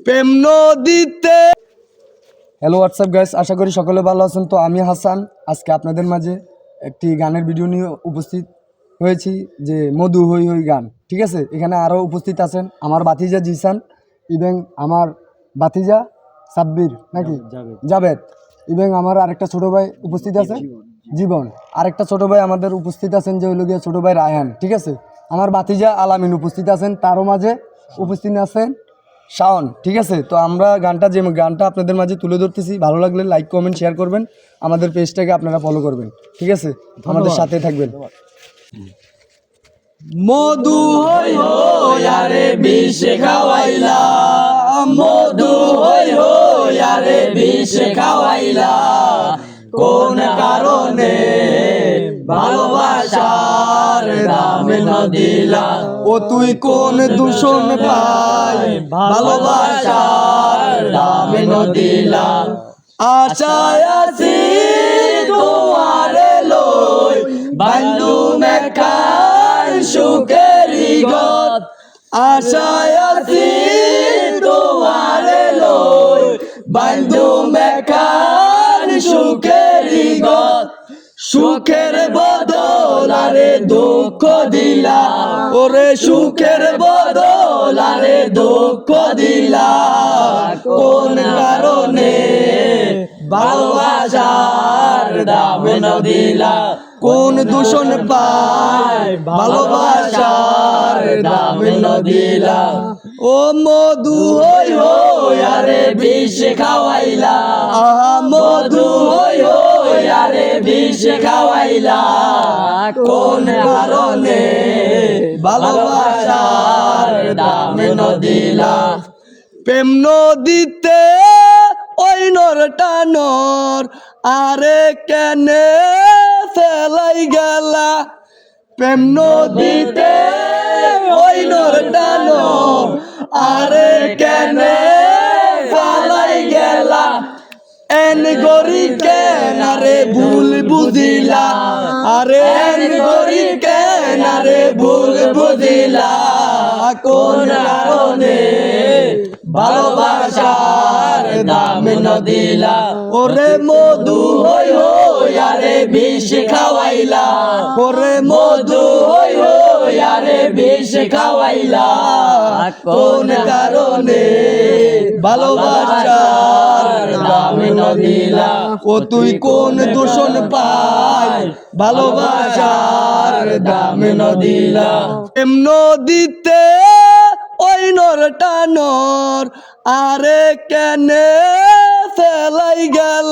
প্রেম নদীতে। Hello WhatsApp guys, আশা করি সকলে ভালো আছেন। তো আমি হাসান আজকে আপনাদের মাঝে একটি গানের ভিডিও নিয়ে উপস্থিত হয়েছি, যে মধু হই হই গান। ঠিক আছে, এখানে আরও উপস্থিত আছেন আমার ভাতিজা জিসান এবং আমার ভাতিজা সাব্বির নাকি জাবেদ, এবং আমার আরেকটা ছোট ভাই উপস্থিত আছে জীবন। আরেকটা ছোট ভাই আমাদের উপস্থিত আছেন, যে হইল গিয়ে ছোট ভাই রায়হান। ঠিক আছে, আমার ভাতিজা আলামিন উপস্থিত আছেন, তারও মাঝে উপস্থিত আছেন শাওন। ঠিক আছে, তো আমরা গানটা আপনাদের মাঝে তুলে ধরতেছি। ভালো লাগলে লাইক কমেন্ট শেয়ার করবেন, আমাদের পেজটাকে আপনারা ফলো করবেন। ঠিক আছে, আমাদের সাথে থাকবেন। মধু হই হই আরে বিষ খাওয়াইলা, মধু হই হই আরে বিষ খাওয়াইলা, কোন কারণে ভালোবাসার দাম না দিলা? ও তুই কোন দূষণ পাই ভালোবাসার দাম না দিলা? আশায় আছি তোমারে লই বান্ধু মেকার সুখেরি গত, আশায় আছি তোমারে লই বান্ধু মেকার সুখেরি গত। সুখের বদল আরে দুঃখ দিলা, ওরে সুখের বদল আরে দুঃখ দিলা, কোন কারণে ভালোবাসার দাম না দিলা? কোন দূষণ পায় ভালোবাসার দাম না দিলা? ও মধু হই হই আরে বিষ খাওয়াইলা, আহা মধু হই হই আরে বিষ খাওয়াইলা, কোন কারণে ভালোবাসার দাম না দিলা? প্রেম নদীতে ওই নরটা নর আরে কেনে ফেলাই গেলা? প্রেম নদীতে ওই নরটা নর আরে কেনে ফেলাই গেলা? এন গরি কেন আরে ভুল বুঝিলা, আরে এন গরি কেন আরে ভুল বুঝিলা, কোন কারণে ভালোবাসার দাম না দিলা? ওরে মধু হই হই আরে বিষ খাওয়াইলা, ওরে মধু হই হই আরে বিষ খাওয়াইলা, কোন কারণে ভালোবাসার দাম না দিলা? ও তুই কোন দূষণ পাই ভালোবাসার দাম না দিলা? প্রেম নদীতে ওই নরটা নর আরে কেনে ফেলাই গেল?